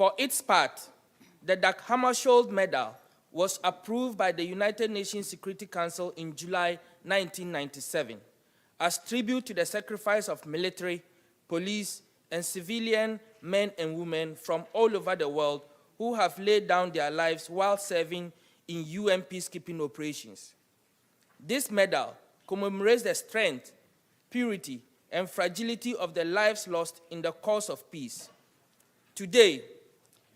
For its part, the Dag Hammarskjold Medal was approved by the United Nations Security Council in July 1997 as tribute to the sacrifice of military, police, and civilian men and women from all over the world who have laid down their lives while serving in UN peacekeeping operations. This medal commemorates the strength, purity, and fragility of the lives lost in the cause of peace. Today,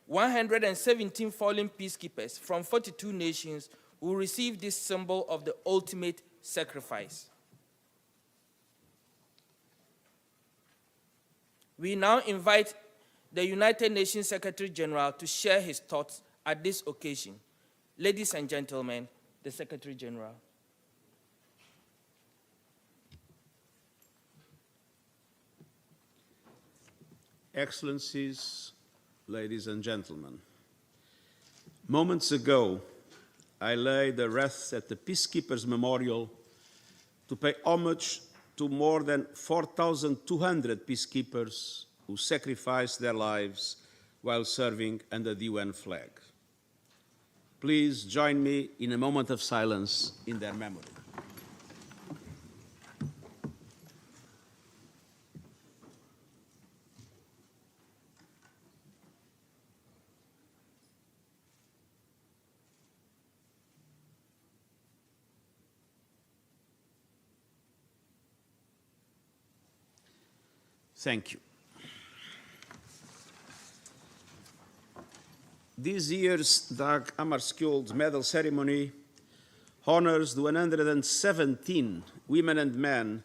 117 fallen peacekeepers from 42 nations will receive this symbol of the ultimate sacrifice. We now invite the United Nations Secretary General to share his thoughts at this occasion. Ladies and gentlemen, the Secretary General. Excellencies, ladies and gentlemen, moments ago, I laid the wreath at the Peacekeepers Memorial to pay homage to more than 4,200 peacekeepers who sacrificed their lives while serving under the UN flag. Please join me in a moment of silence in their memory. Thank you. This year's Dag Hammarskjold Medal ceremony honors the 117 women and men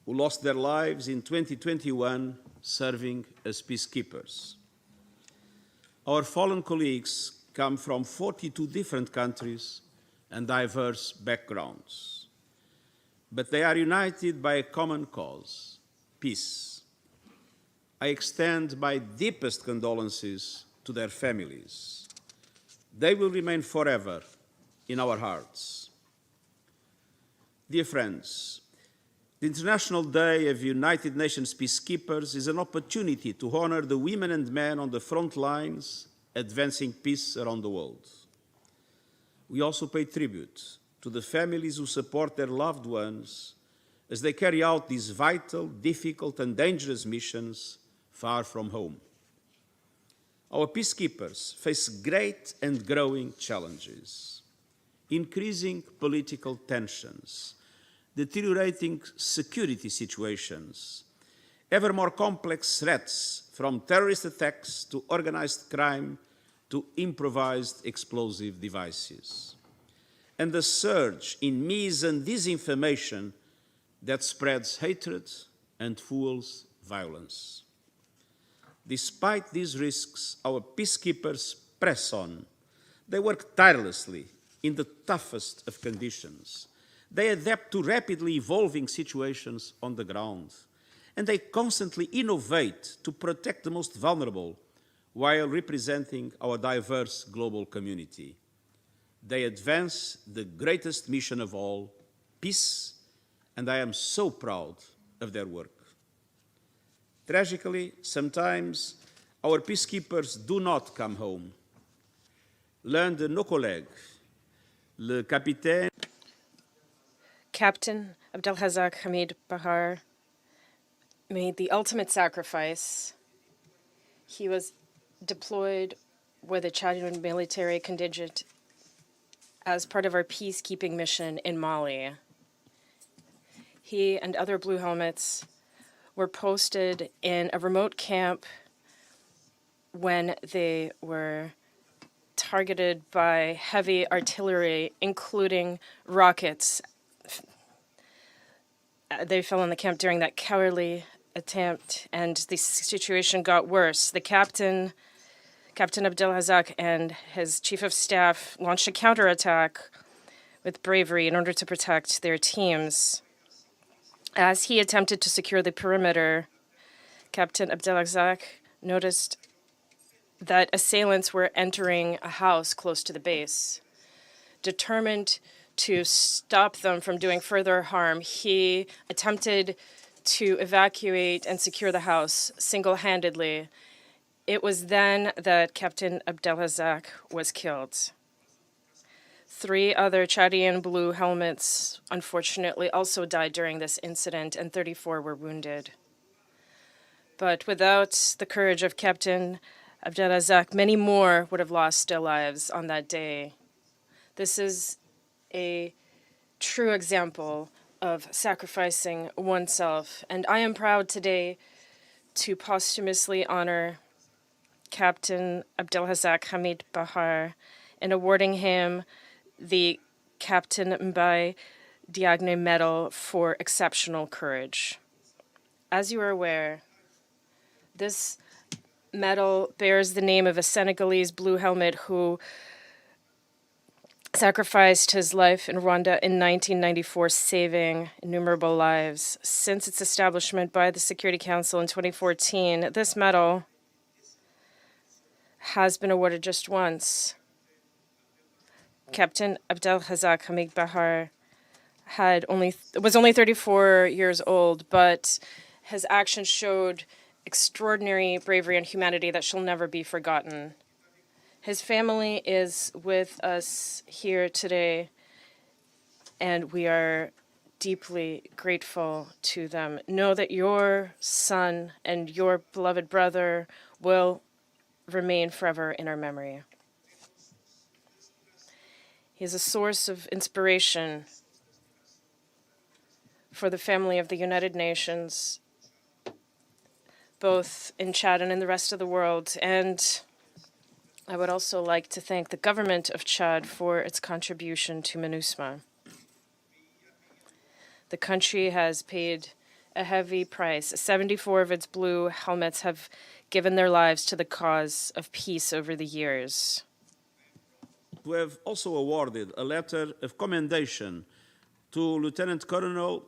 who lost their lives in 2021 serving as peacekeepers. Our fallen colleagues come from 42 different countries and diverse backgrounds, but they are united by a common cause, peace. I extend my deepest condolences to their families. They will remain forever in our hearts. Dear friends, the International Day of United Nations Peacekeepers is an opportunity to honor the women and men on the front lines advancing peace around the world. We also pay tribute to the families who support their loved ones as they carry out these vital, difficult, and dangerous missions far from home. Our peacekeepers face great and growing challenges: increasing political tensions, deteriorating security situations, ever more complex threats from terrorist attacks to organized crime to improvised explosive devices, and the surge in mis and disinformation that spreads hatred and fuels violence. Despite these risks, our peacekeepers press on. They work tirelessly in the toughest of conditions. They adapt to rapidly evolving situations on the ground, and they constantly innovate to protect the most vulnerable while representing our diverse global community. They advance the greatest mission of all, peace, and I am so proud of their work. Tragically, sometimes our peacekeepers do not come home. L'un de nos collègues, le capitaine Captain Abdulhazak Hamid made the ultimate sacrifice. He was deployed with a Chadian military contingent as part of our peacekeeping mission in Mali. He and other blue helmets were posted in a remote camp when they were targeted by heavy artillery, including rockets. They fell in the camp during that cowardly attempt, and the situation got worse. The Captain Abdulhazak, and his chief of staff launched a counterattack with bravery in order to protect their teams. As he attempted to secure the perimeter, Captain Abdulhazak noticed that assailants were entering a house close to the base. Determined to stop them from doing further harm, he attempted to evacuate and secure the house single-handedly. It was then that Captain Abdulhazak was killed. 3 other Chadian blue helmets, unfortunately, also died during this incident, and 34 were wounded. But without the courage of Captain Abdulhazak, many more would have lost their lives on that day. This is a true example of sacrificing oneself, and I am proud today to posthumously honor Captain Abdulhazak Hamid Bahar in awarding him the Captain Mbaye Diagne Medal for exceptional courage. As you are aware, this medal bears the name of a Senegalese blue helmet who sacrificed his life in Rwanda in 1994, saving innumerable lives. Since its establishment by the Security Council in 2014, this medal has been awarded just once. Captain Abdulhazak Hamid Bahar was only 34 years old, but his actions showed extraordinary bravery and humanity that shall never be forgotten. His family is with us here today, and we are deeply grateful to them. Know that your son and your beloved brother will remain forever in our memory. He is a source of inspiration for the family of the United Nations, both in Chad and in the rest of the world. And I would also like to thank the government of Chad for its contribution to MINUSMA. The country has paid a heavy price. 74 of its blue helmets have given their lives to the cause of peace over the years. We have also awarded a letter of commendation to Lieutenant Colonel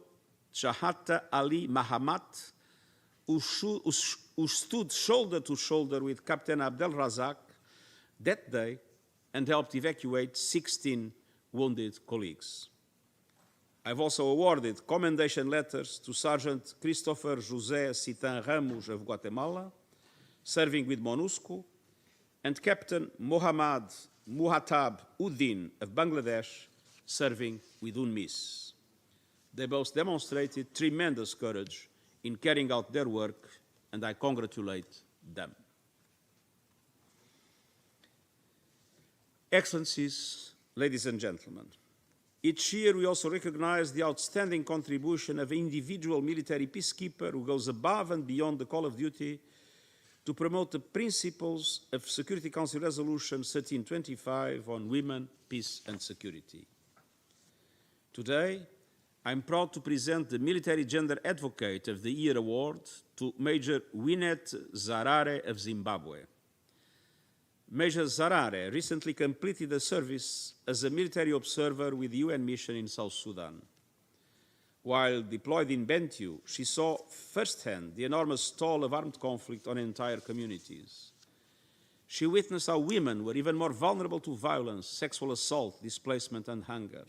Shahata Ali Mahamat, who stood shoulder to shoulder with Captain Abdulhazak that day and helped evacuate 16 wounded colleagues. I've also awarded commendation letters to Sergeant Christopher José Citan Ramos of Guatemala, serving with MONUSCO, and Captain Mohammad Muhatab Uddin of Bangladesh, serving with UNMISS. They both demonstrated tremendous courage in carrying out their work, and I congratulate them. Excellencies, ladies and gentlemen, each year we also recognize the outstanding contribution of an individual military peacekeeper who goes above and beyond the call of duty to promote the principles of Security Council Resolution 1325 on women, peace and security. Today, I'm proud to present the Military Gender Advocate of the Year Award to Major Winnet Zarare of Zimbabwe. Major Zarare recently completed a service as a military observer with the UN mission in South Sudan. While deployed in Bentiu, she saw firsthand the enormous toll of armed conflict on entire communities. She witnessed how women were even more vulnerable to violence, sexual assault, displacement, and hunger.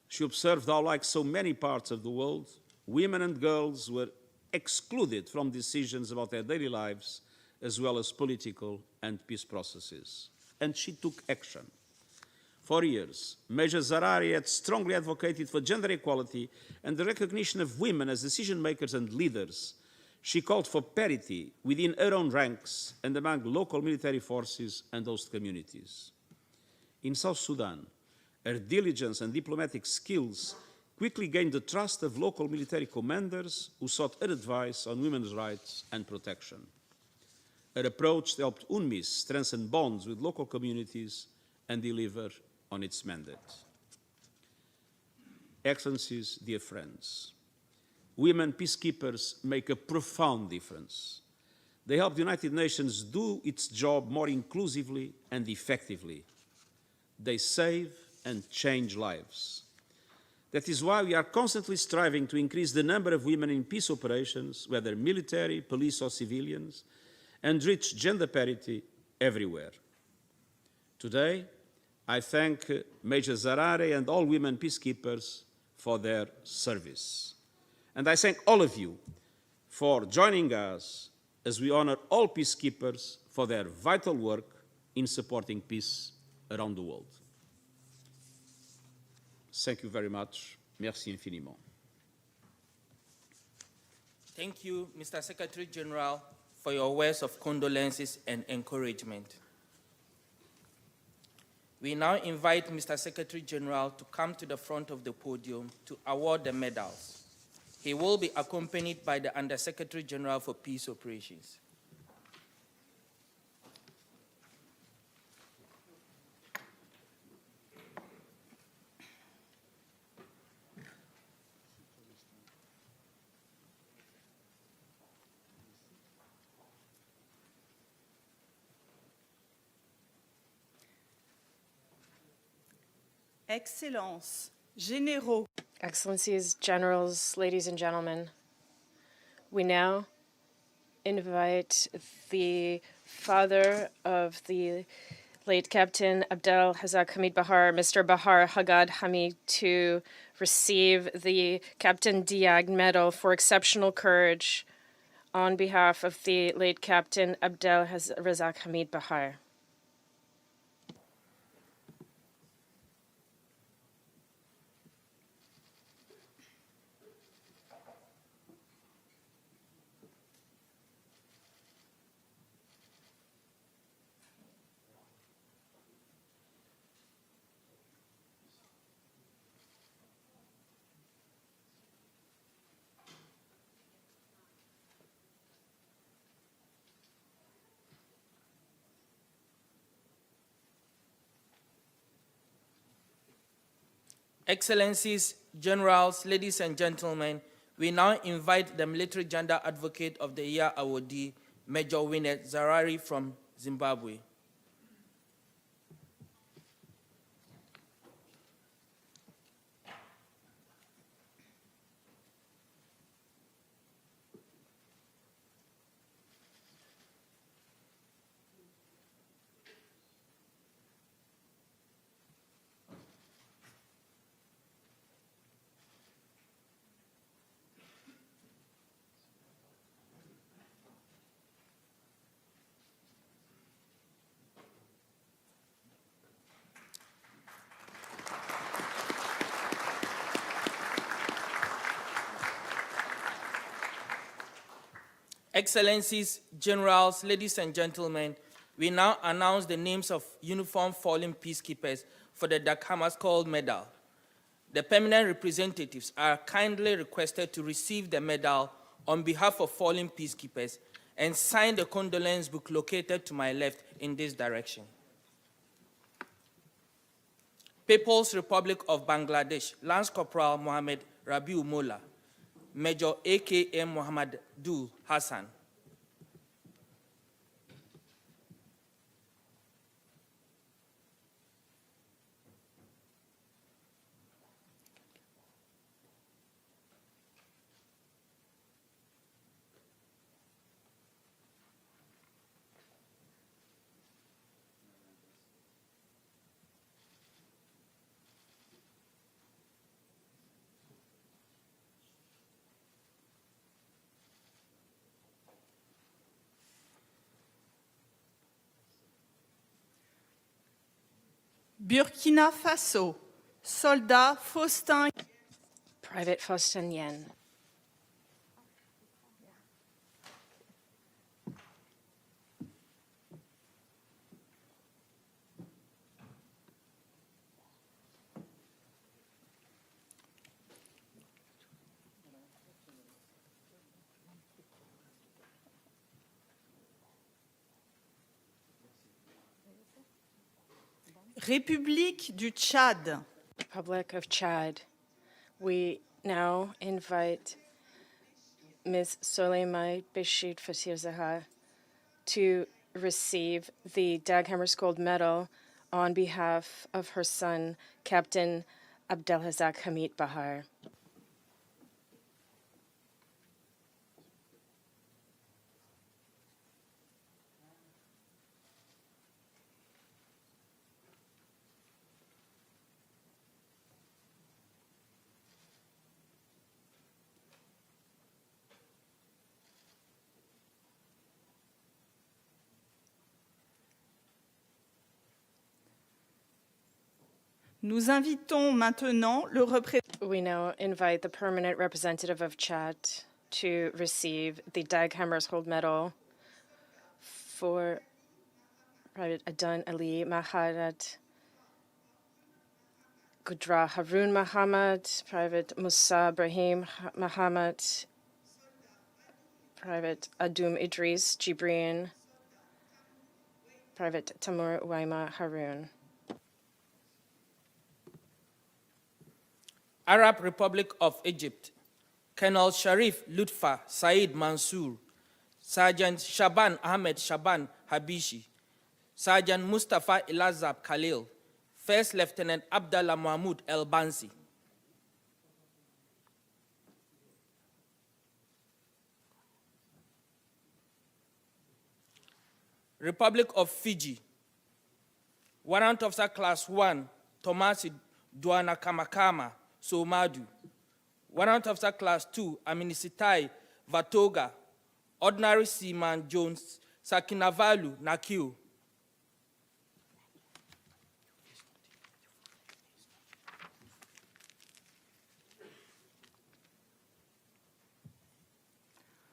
She observed how, like so many parts of the world, women and girls were excluded from decisions about their daily lives, as well as political and peace processes. And she took action. For years, Major Zarare had strongly advocated for gender equality and the recognition of women as decision makers and leaders. She called for parity within her own ranks and among local military forces and host communities. In South Sudan, her diligence and diplomatic skills quickly gained the trust of local military commanders who sought her advice on women's rights and protection. Her approach helped UNMISS strengthen bonds with local communities and deliver on its mandate. Excellencies, dear friends, women peacekeepers make a profound difference. They help the United Nations do its job more inclusively and effectively. They save and change lives. That is why we are constantly striving to increase the number of women in peace operations, whether military, police or civilians, and reach gender parity everywhere. Today, I thank Major Zarare and all women peacekeepers for their service. And I thank all of you for joining us as we honor all peacekeepers for their vital work in supporting peace around the world. Thank you very much. Merci infiniment. Thank you, Mr. Secretary General, for your words of condolences and encouragement. We now invite Mr. Secretary General to come to the front of the podium to award the medals. He will be accompanied by the Under-Secretary General for Peace Operations. Excellences, Généraux, Excellencies, Generals, ladies and gentlemen, we now invite the father of the late Captain Abdulhazak Hamid Bahar, Mr. Bahar Hagad Hamid, to receive the Mbaye Diagne Medal for exceptional courage on behalf of the late Captain Abdulhazak Hamid Bahar. Excellencies, Generals, ladies and gentlemen, we now invite the Military Gender Advocate of the Year awardee, Major Winnet Zarare from Zimbabwe. Excellencies, Generals, ladies and gentlemen, we now announce the names of uniformed fallen peacekeepers for the Dag Hammarskjold Medal. The permanent representatives are kindly requested to receive the medal on behalf of fallen peacekeepers and sign the condolence book located to my left in this direction. People's Republic of Bangladesh, Lance Corporal Mohammed Rabiu Mola, Major AKM Muhammad Dul Hassan. Burkina Faso, Soldat Faustin, Private Faustin Yen. République du Tchad, Republic of Chad. We now invite Ms. Soleimah Beshid Fasir Zaha to receive the Dag Hammarskjold Medal on behalf of her son, Captain Abdulhazak Hamid Bahar. Nous invitons maintenant le représentant We now invite the permanent representative of Chad to receive the Dag Hammarskjold Medal for Private Adan Ali Maharat, Gudra Harun Muhammad, Private Musa Brahim Muhammad, Private Adum Idris Jibrin, Private Tamur Waima Harun. Arab Republic of Egypt, Colonel Sharif Lutfa Said Mansour, Sergeant Shaban Ahmed Shaban Habishi, Sergeant Mustafa Elazab Khalil, First Lieutenant Abdallah Mahmoud El Bansi. Republic of Fiji, Warrant Officer Class 1, Tomasi Duana Kamakama, Somadu. Warrant Officer Class 2, Aminisitai Vatoga, Ordinary Seaman Jones Sakinavalu Nakio.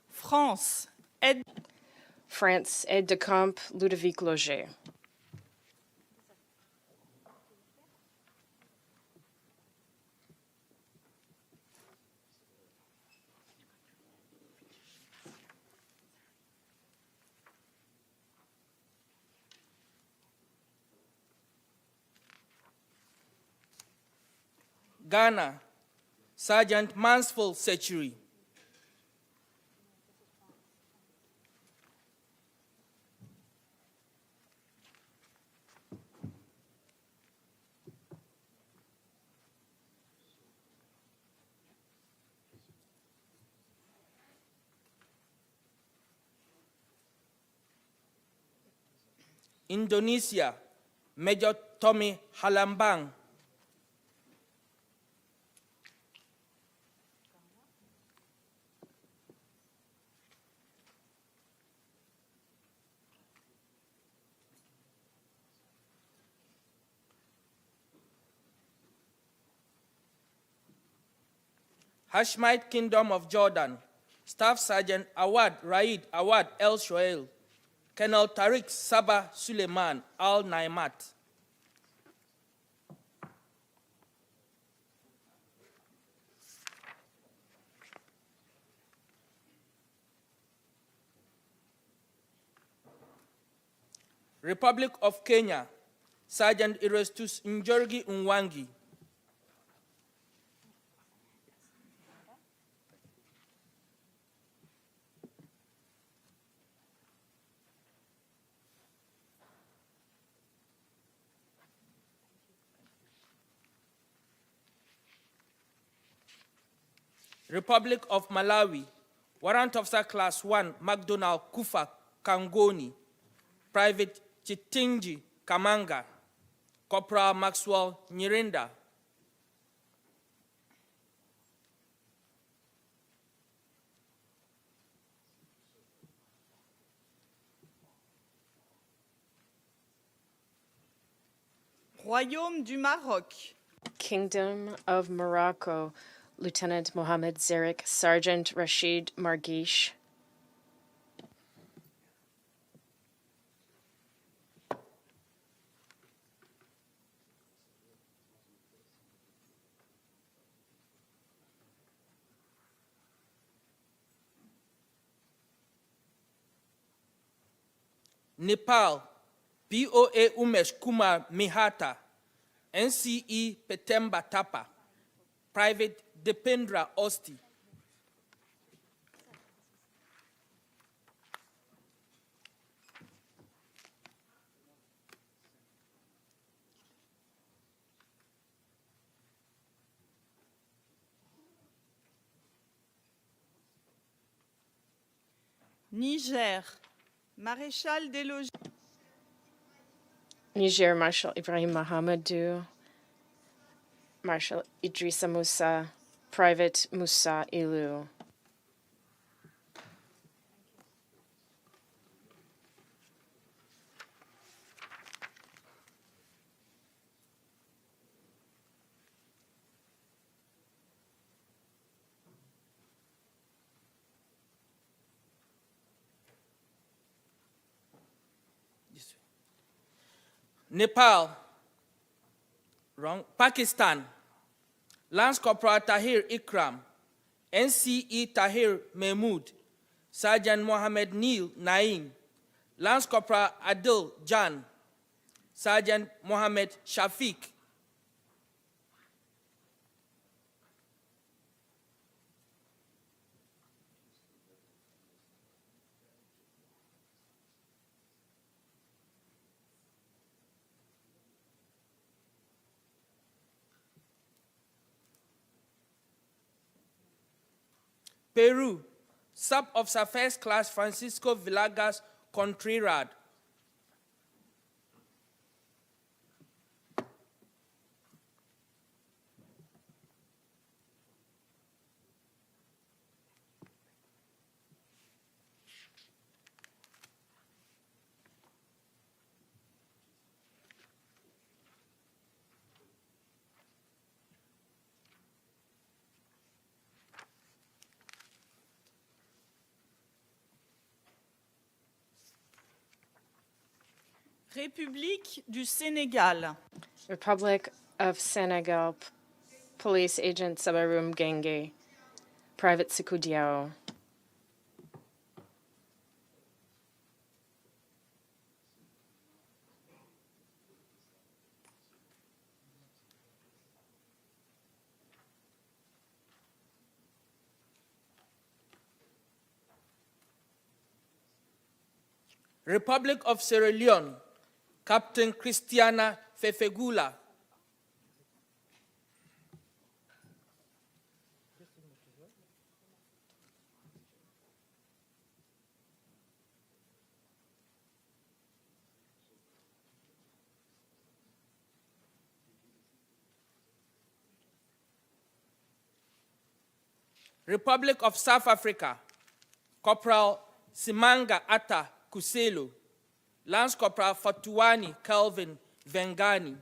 France, aide France, aide de camp Ludovic Loger. Ghana, Sergeant Mansfield Setchery. Indonesia, Major Tommy Halambang. Hashemite Kingdom of Jordan, Staff Sergeant Awad Raid Awad El Shoail, Colonel Tariq Sabah Suleiman Al Naimat. Republic of Kenya, Sergeant Erastus Njorgi Nwangi. Republic of Malawi, Warrant Officer Class 1, McDonald Kufa Kangoni, Private Chitinji Kamanga, Corporal Maxwell Nyirinda. Royaume du Maroc, Kingdom of Morocco, Lieutenant Mohammed Zarek, Sergeant Rashid Margish. Nepal, POA Umesh Kumar Mihata, NCE Petemba Tapa, Private Dependra Osti. Niger, Maréchal des Logis, Niger, Marshal Ibrahim Mahamadou, Marshal Idrissa Musa, Private Musa Ilu. Nepal, wrong, Pakistan, Lance Corporal Tahir Ikram, NCE Tahir Mahmood, Sergeant Mohammed Neil Naim, Lance Corporal Adil Jan, Sergeant Mohammed Shafiq, Peru, Sub-Officer First Class Francisco Villegas Contreras, République du Sénégal. Republic of Senegal, Police Agent Sabaroum Genge, Private Sikou Diao. Republic of Sierra Leone, Captain Christiana Fefegula, Republic of South Africa, Corporal Simanga Atta Kuselo, Lance Corporal Fatuani Calvin Vengani,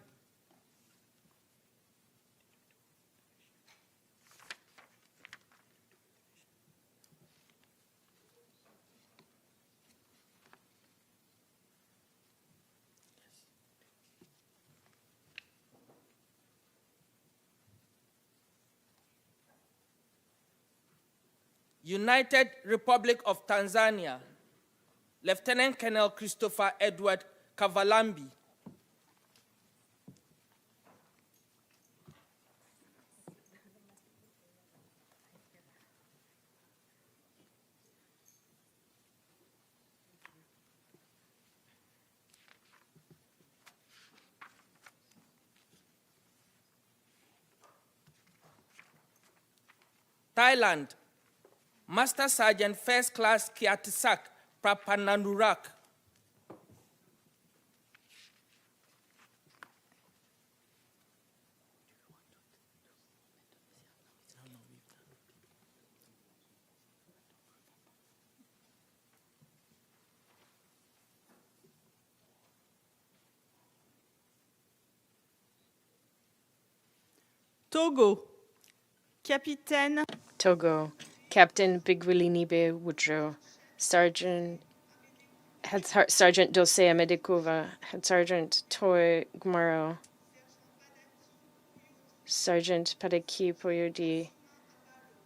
United Republic of Tanzania, Lieutenant Colonel Christopher Edward Kavalambi, Thailand, Master Sergeant First Class Kiatisak Prapananurak, Togo, Capitaine Togo, Captain Bigwilinibe Woodrow, Sergeant Dosea Medikova, Head Sergeant Toy Gmaro, Sergeant Padeki Poyodi,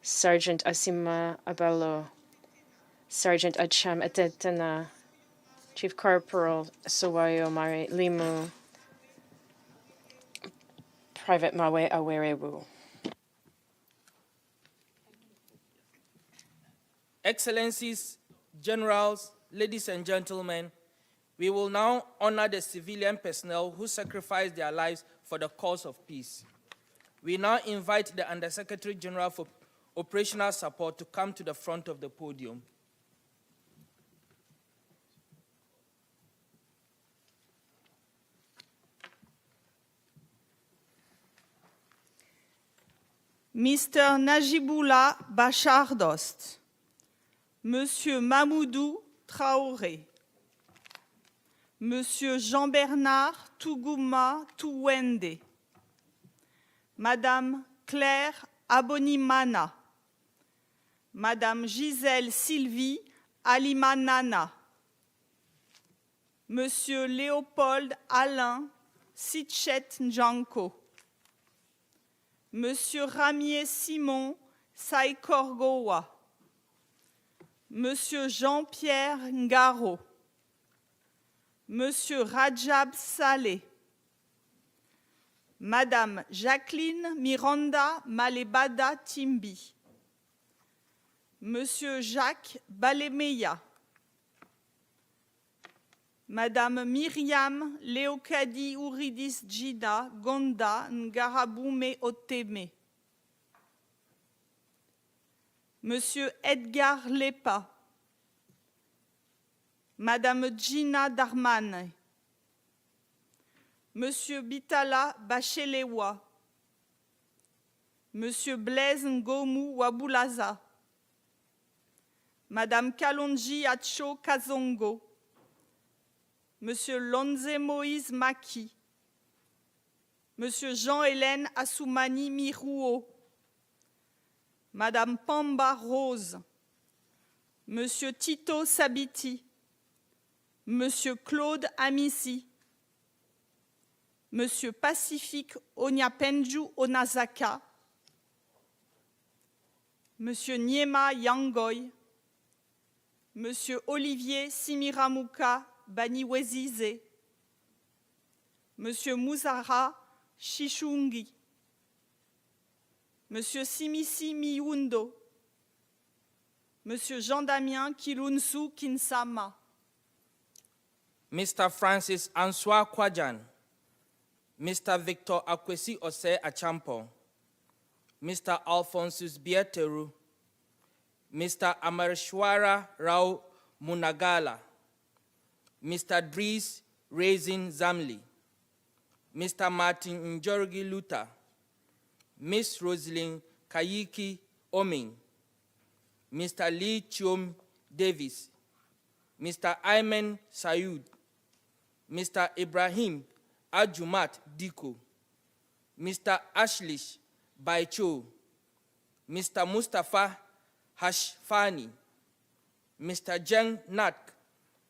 Sergeant Asima Abalo, Sergeant Acham Etetana, Chief Corporal Sowayo Mare Limu, Private Mawe Awerewu. Excellencies, Generals, ladies and gentlemen, we will now honor the civilian personnel who sacrificed their lives for the cause of peace. We now invite the Undersecretary General for Operational Support to come to the front of the podium. Mr. Najibullah Bachar Dost, Monsieur Mamoudou Traoré, Monsieur Jean-Bernard Tougouma Touwende, Madame Claire Abonimana, Madame Gisèle Sylvie Alimanana, Monsieur Léopold Alain Sitchet Njanko, Monsieur Ramier Simon Saikorgowa, Monsieur Jean-Pierre Ngaro, Monsieur Rajab Saleh, Madame Jacqueline Miranda Malebada Timbi, Monsieur Jacques Balemeya, Madame Myriam Leokadi Ouridis Jida Gonda Ngarabume Oteme, Monsieur Edgar Lepa, Madame Gina Darman, Monsieur Bitala Bachelewa, Monsieur Blaise Ngomu Wabulaza, Madame Kalonji Acho Kazongo, Monsieur Lonze Moïse Maki, Monsieur Jean-Hélène Assoumani Mirouo, Madame Pamba Rose, Monsieur Tito Sabiti, Monsieur Claude Amissi, Monsieur Pacifique Onyapenju Onazaka, Monsieur Niema Yangoy, Monsieur Olivier Simiramuka Baniwezize, Monsieur Muzara Shishungi, Monsieur Simisi Miundo, Monsieur Jean-Damien Kilunsu Kinsama, Mr. Francis Answa Kwajan, Mr. Victor Akwesi Ose Achampo, Mr. Alphonsus Bieteru, Mr. Amarshwara Rao Munagala, Mr. Dries Raisin Zamli, Mr. Martin Njorgi Luta, Miss Rosalind Kayiki Oming, Mr. Lee Chiom Davis, Mr. Ayman Sayud, Mr. Ibrahim Ajumat Diko, Mr. Ashlish Baicho, Mr. Mustafa Hashfani, Mr. Jeng Nat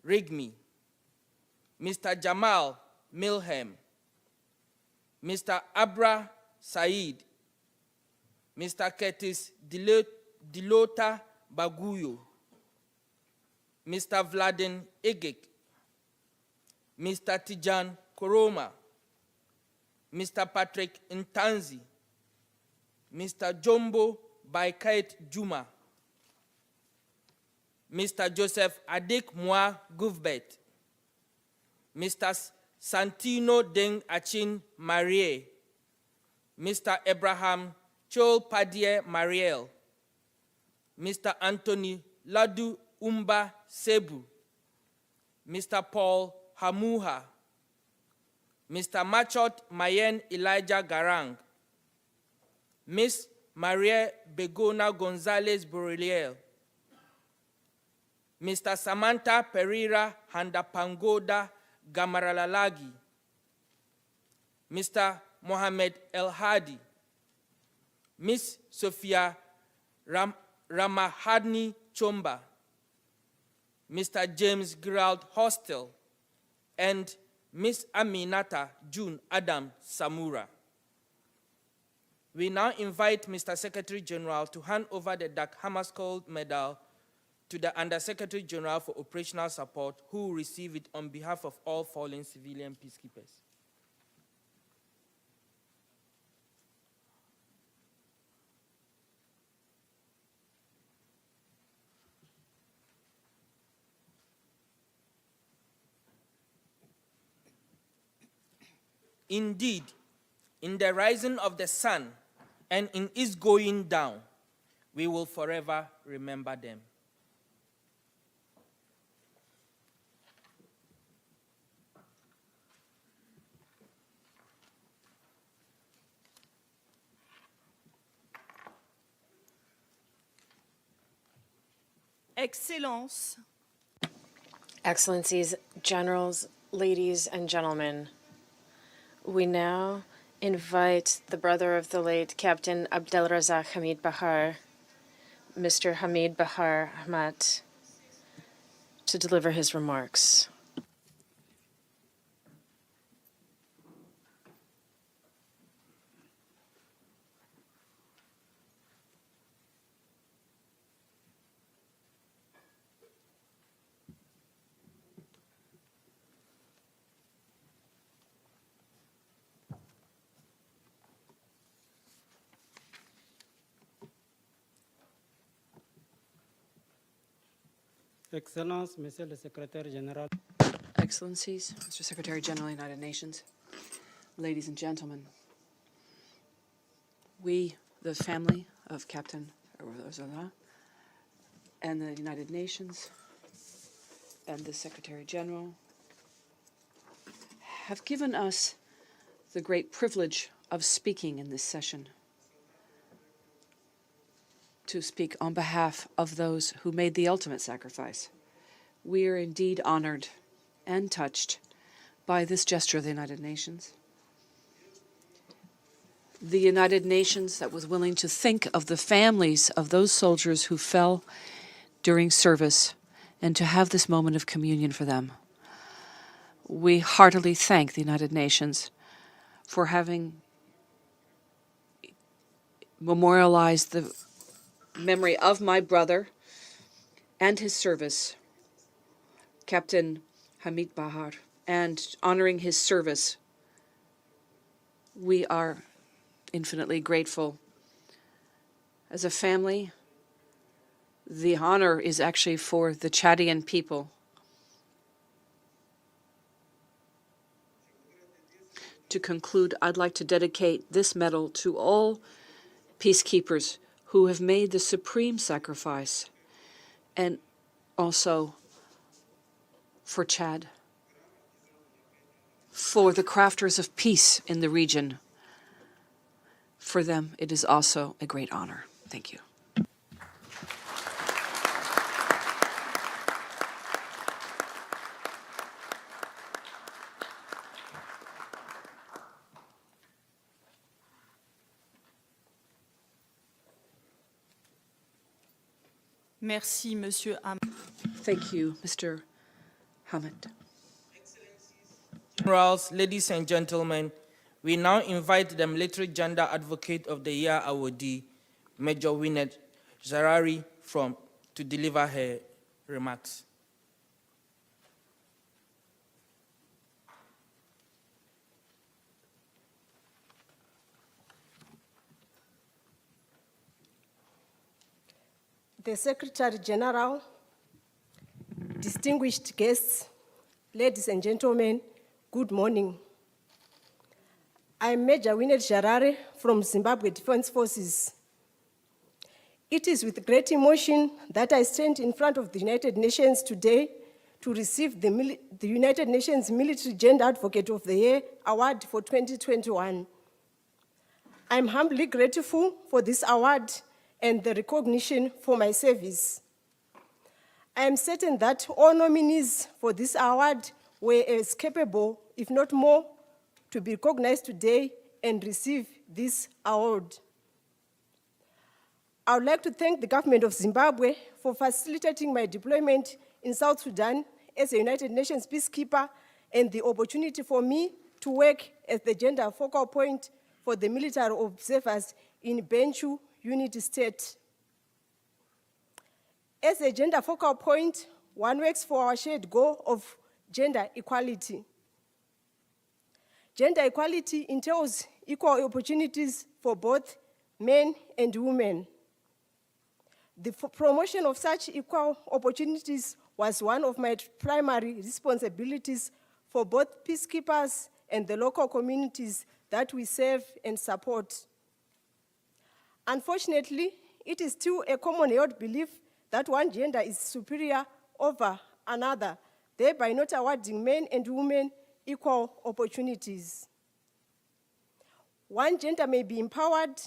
Rigmi, Mr. Jamal Milham, Mr. Abra Said, Mr. Curtis Dilota Baguyo, Mr. Vladin Igik, Mr. Tijan Koroma, Mr. Patrick Ntanzi, Mr. Jumbo Baikait Juma, Mr. Joseph Adik Mwa Guvbet, Mr. Santino Deng Achin Marie, Mr. Abraham Chol Padie Mariel, Mr. Anthony Ladu Umba Sebu, Mr. Paul Hamuha, Mr. Machot Mayen Elijah Garang, Miss Maria Begona Gonzalez Borreliel, Mr. Samantha Pereira Handapangoda Gamaralalagi, Mr. Mohamed El Hadi, Miss Sophia Ramahadni Chomba, Mr. James Gerald Hostel, and Miss Aminata June Adam Samura. We now invite Mr. Secretary General to hand over the Dag Hammarskjold Medal to the Under-Secretary General for Operational Support, who will receive it on behalf of all fallen civilian peacekeepers. Indeed, in the rising of the sun and in its going down, we will forever remember them. Excellences, Excellencies, Generals, ladies and gentlemen, we now invite the brother of the late Captain Abdulhazak Hamid Bahar, Mr. Hamid Bahar Ahmad, to deliver his remarks. Excellences, Monsieur le Secrétaire Général, Excellencies, Mr. Secretary General, United Nations, ladies and gentlemen, we, the family of Captain Zarare, and the United Nations, and the Secretary General, have given us the great privilege of speaking in this session, to speak on behalf of those who made the ultimate sacrifice. We are indeed honored and touched by this gesture of the United Nations. The United Nations that was willing to think of the families of those soldiers who fell during service and to have this moment of communion for them. We heartily thank the United Nations for having memorialized the memory of my brother and his service, Captain Hamid Bahar, and honoring his service. We are infinitely grateful. As a family, the honor is actually for the Chadian people. To conclude, I'd like to dedicate this medal to all peacekeepers who have made the supreme sacrifice, and also for Chad, for the crafters of peace in the region. For them, it is also a great honor. Thank you. Merci, Monsieur Hamid. Thank you, Mr. Hamid. Generals, ladies and gentlemen, we now invite the Military Gender Advocate of the Year awardee, Major Winnet Zarare, to deliver her remarks. The Secretary General, distinguished guests, ladies and gentlemen, good morning. I am Major Winnet Zarare from Zimbabwe Defense Forces. It is with great emotion that I stand in front of the United Nations today to receive the United Nations Military Gender Advocate of the Year Award for 2021. I am humbly grateful for this award and the recognition for my service. I am certain that all nominees for this award were as capable, if not more, to be recognized today and receive this award. I would like to thank the government of Zimbabwe for facilitating my deployment in South Sudan as a United Nations peacekeeper and the opportunity for me to work as the gender focal point for the military observers in Benchu Unity State. As a gender focal point, one works for our shared goal of gender equality. Gender equality entails equal opportunities for both men and women. The promotion of such equal opportunities was one of my primary responsibilities for both peacekeepers and the local communities that we serve and support. Unfortunately, it is still a common held belief that one gender is superior over another, thereby not awarding men and women equal opportunities. One gender may be empowered,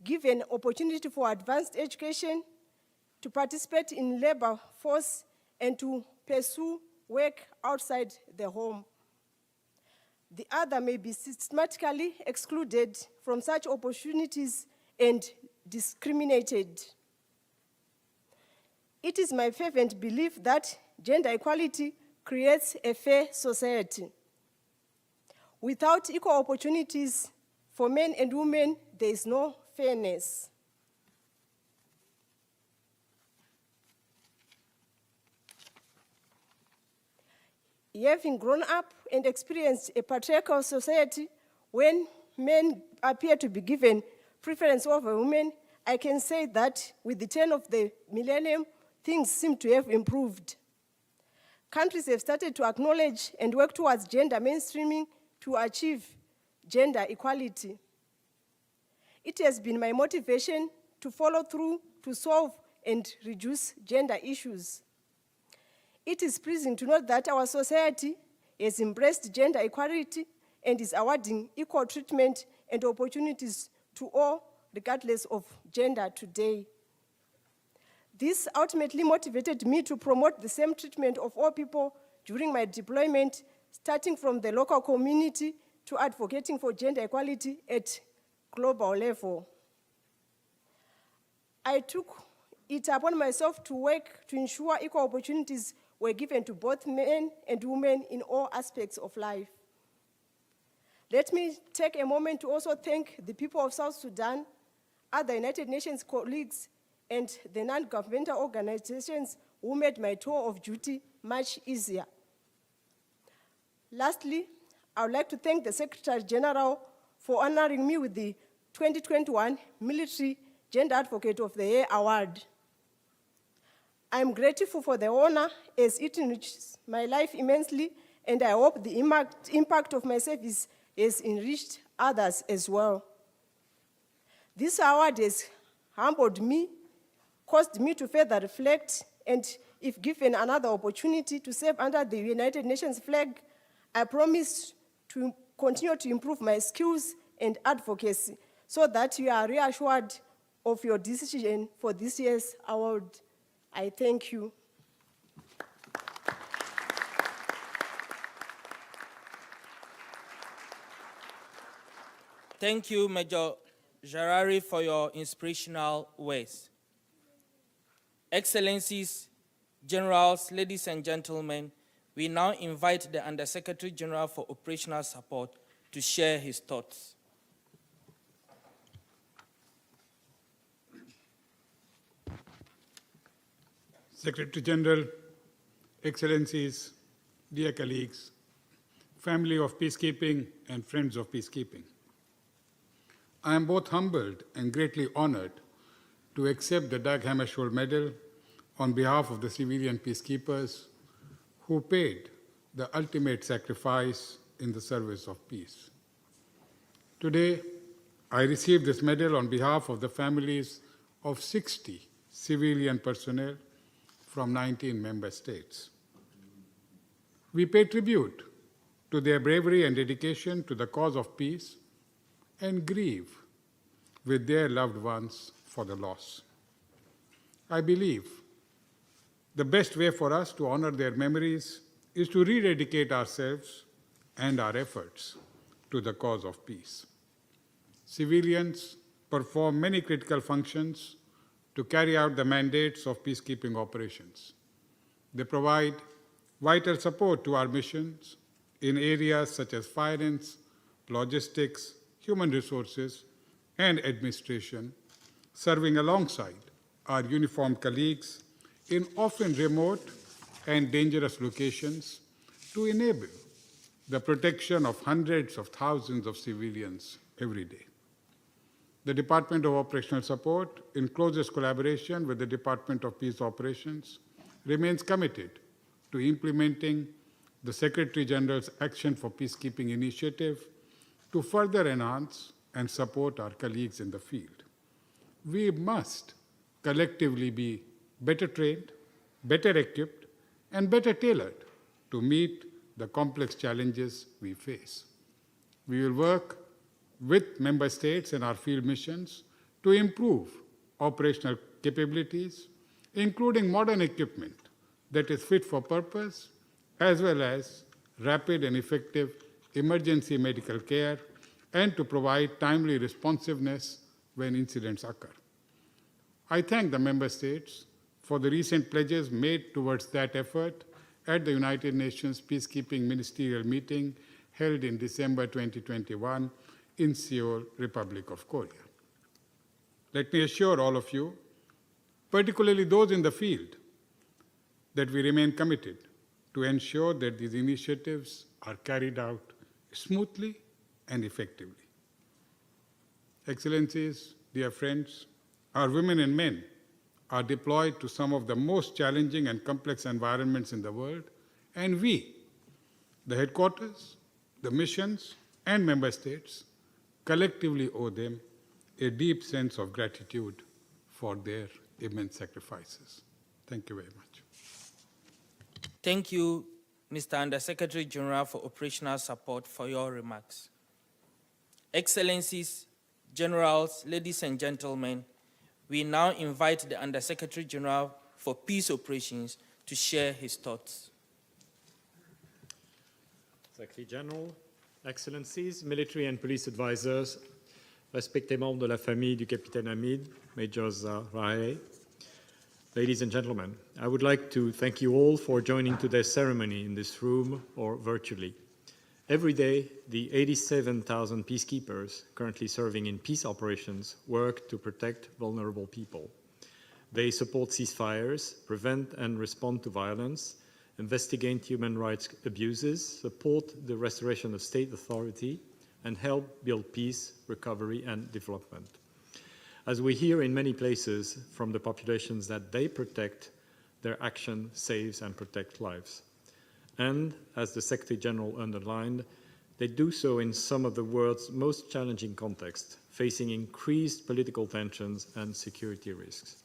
given opportunity for advanced education, to participate in labor force, and to pursue work outside the home. The other may be systematically excluded from such opportunities and discriminated. It is my fervent belief that gender equality creates a fair society. Without equal opportunities for men and women, there is no fairness. Having grown up and experienced a patriarchal society when men appear to be given preference over women, I can say that with the turn of the millennium, things seem to have improved. Countries have started to acknowledge and work towards gender mainstreaming to achieve gender equality. It has been my motivation to follow through to solve and reduce gender issues. It is pleasing to note that our society has embraced gender equality and is awarding equal treatment and opportunities to all, regardless of gender today. This ultimately motivated me to promote the same treatment of all people during my deployment, starting from the local community to advocating for gender equality at global level. I took it upon myself to work to ensure equal opportunities were given to both men and women in all aspects of life. Let me take a moment to also thank the people of South Sudan, other United Nations colleagues, and the non-governmental organizations who made my tour of duty much easier. Lastly, I would like to thank the Secretary General for honoring me with the 2021 Military Gender Advocate of the Year Award. I am grateful for the honor as it enriches my life immensely, and I hope the impact of my service has enriched others as well. This award has humbled me, caused me to further reflect, and if given another opportunity to serve under the United Nations flag, I promise to continue to improve my skills and advocacy so that you are reassured of your decision for this year's award. I thank you. Thank you, Major Zarare, for your inspirational words. Excellencies, Generals, ladies and gentlemen, we now invite the Undersecretary General for Operational Support to share his thoughts. Secretary General, Excellencies, dear colleagues, family of peacekeeping and friends of peacekeeping. I am both humbled and greatly honored to accept the Dag Hammarskjold Medal on behalf of the civilian peacekeepers who paid the ultimate sacrifice in the service of peace. Today, I received this medal on behalf of the families of 60 civilian personnel from 19 member states. We pay tribute to their bravery and dedication to the cause of peace and grieve with their loved ones for the loss. I believe the best way for us to honor their memories is to rededicate ourselves and our efforts to the cause of peace. Civilians perform many critical functions to carry out the mandates of peacekeeping operations. They provide vital support to our missions in areas such as finance, logistics, human resources, and administration, serving alongside our uniformed colleagues in often remote and dangerous locations to enable the protection of hundreds of thousands of civilians every day. The Department of Operational Support, in closest collaboration with the Department of Peace Operations, remains committed to implementing the Secretary General's Action for Peacekeeping initiative to further enhance and support our colleagues in the field. We must collectively be better trained, better equipped, and better tailored to meet the complex challenges we face. We will work with member states and our field missions to improve operational capabilities, including modern equipment that is fit for purpose, as well as rapid and effective emergency medical care, and to provide timely responsiveness when incidents occur. I thank the member states for the recent pledges made towards that effort at the United Nations Peacekeeping Ministerial Meeting held in December 2021 in Seoul, Republic of Korea. Let me assure all of you, particularly those in the field, that we remain committed to ensure that these initiatives are carried out smoothly and effectively. Excellencies, dear friends, our women and men are deployed to some of the most challenging and complex environments in the world, and we, the headquarters, the missions, and member states, collectively owe them a deep sense of gratitude for their immense sacrifices. Thank you very much. Thank you, Mr. Under-Secretary General, for operational support for your remarks. Excellencies, Generals, ladies and gentlemen, we now invite the Under-Secretary General for Peace Operations to share his thoughts. Secretary General, Excellencies, military and police advisors, respectés membres de la famille du Capitaine Hamid, Major Zarare, ladies and gentlemen, I would like to thank you all for joining today's ceremony in this room or virtually. Every day, the 87,000 peacekeepers currently serving in peace operations work to protect vulnerable people. They support ceasefires, prevent and respond to violence, investigate human rights abuses, support the restoration of state authority, and help build peace, recovery, and development. As we hear in many places from the populations that they protect, their action saves and protects lives. And, as the Secretary General underlined, they do so in some of the world's most challenging contexts, facing increased political tensions and security risks.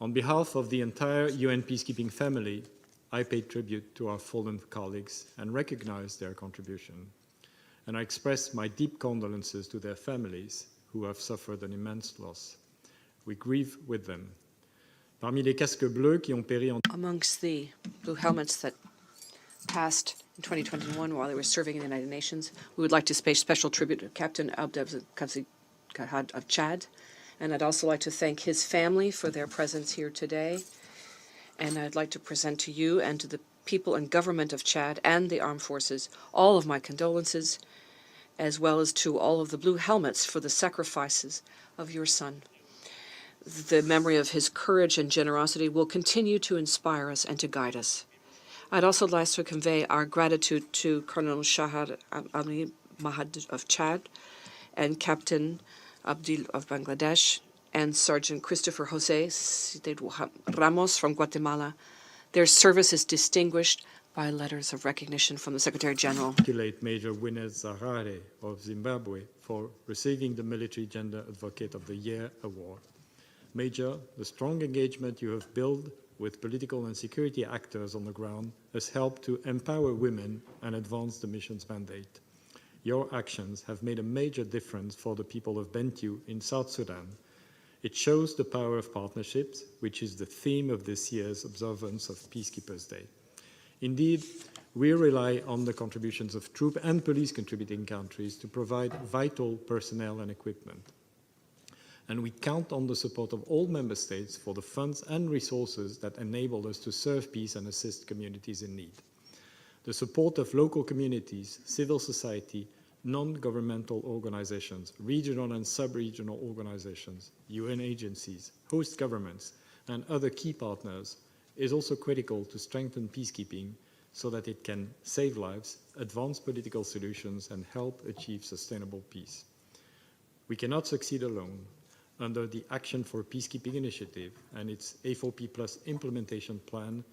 On behalf of the entire UN peacekeeping family, I pay tribute to our fallen colleagues and recognize their contribution. And I express my deep condolences to their families who have suffered an immense loss. We grieve with them. Parmi les casques bleus qui ont péri en... Amongst the blue helmets that passed in 2021 while they were serving in the United Nations, we would like to pay special tribute to Captain Abdulhazak Hamid of Chad. And I'd also like to thank his family for their presence here today. And I'd like to present to you and to the people and government of Chad and the armed forces all of my condolences, as well as to all of the blue helmets for the sacrifices of your son. The memory of his courage and generosity will continue to inspire us and to guide us. I'd also like to convey our gratitude to Colonel Shahad Ali Mahad of Chad and Captain Abdil of Bangladesh and Sergeant Christopher Jose Ramos from Guatemala. Their service is distinguished by letters of recognition from the Secretary General. Congratulate Major Winnet Zarare of Zimbabwe for receiving the Military Gender Advocate of the Year award. Major, the strong engagement you have built with political and security actors on the ground has helped to empower women and advance the mission's mandate. Your actions have made a major difference for the people of Bentiu in South Sudan. It shows the power of partnerships, which is the theme of this year's observance of Peacekeepers Day. Indeed, we rely on the contributions of troop and police contributing countries to provide vital personnel and equipment. And we count on the support of all member states for the funds and resources that enable us to serve peace and assist communities in need. The support of local communities, civil society, non-governmental organizations, regional and sub-regional organizations, UN agencies, host governments, and other key partners is also critical to strengthen peacekeeping so that it can save lives, advance political solutions, and help achieve sustainable peace. We cannot succeed alone. Under the Action for Peacekeeping initiative and its A4P Plus implementation plan,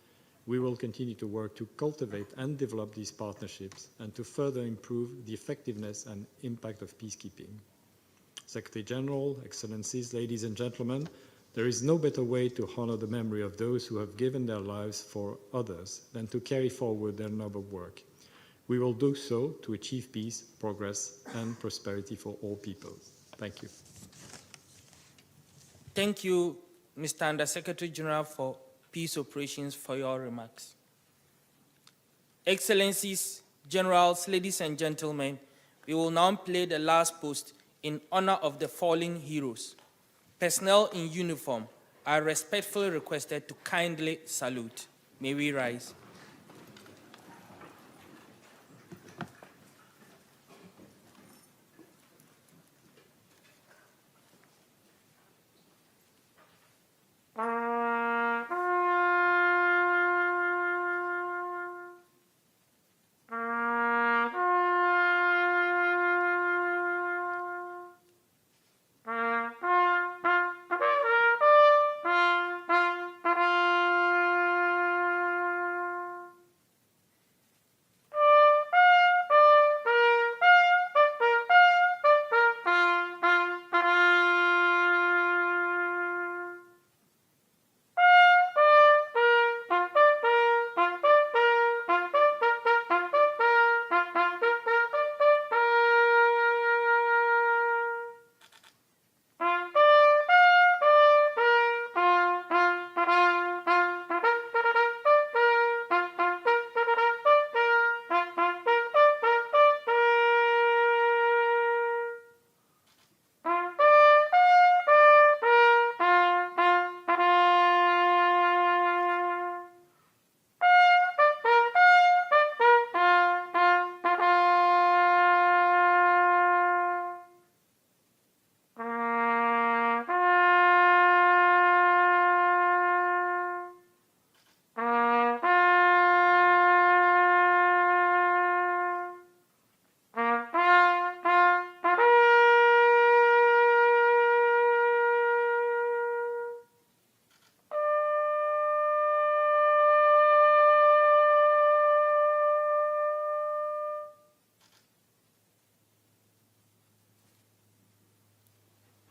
we will continue to work to cultivate and develop these partnerships and to further improve the effectiveness and impact of peacekeeping. Secretary General, Excellencies, ladies and gentlemen, there is no better way to honor the memory of those who have given their lives for others than to carry forward their noble work. We will do so to achieve peace, progress, and prosperity for all peoples. Thank you. Thank you, Mr. Under-Secretary General for Peace Operations, for your remarks. Excellencies, Generals, ladies and gentlemen, we will now play the last post in honor of the fallen heroes. Personnel in uniform are respectfully requested to kindly salute. May we rise.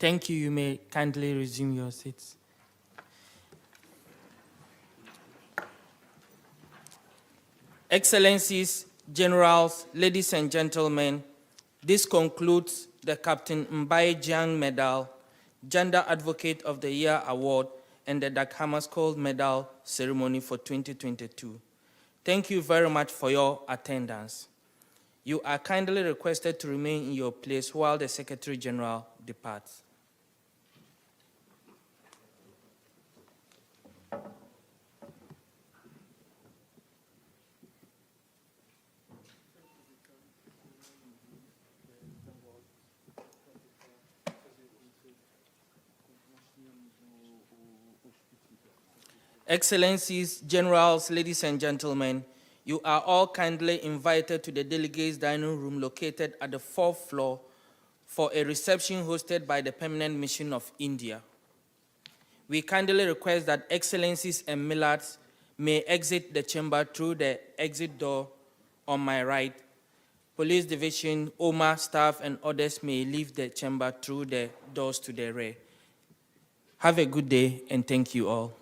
Thank you. You may kindly resume your seats. Excellencies, Generals, ladies and gentlemen, this concludes the Captain Mbaye Diagne Medal, Gender Advocate of the Year Award, and the Dag Hammarskjold Medal ceremony for 2022. Thank you very much for your attendance. You are kindly requested to remain in your place while the Secretary General departs. Excellencies, Generals, ladies and gentlemen, you are all kindly invited to the delegates' dining room located at the 4th floor for a reception hosted by the Permanent Mission of India. We kindly request that Excellencies and Millards may exit the chamber through the exit door on my right. Police Division, OMA staff, and others may leave the chamber through the doors to the rear. Have a good day, and thank you all.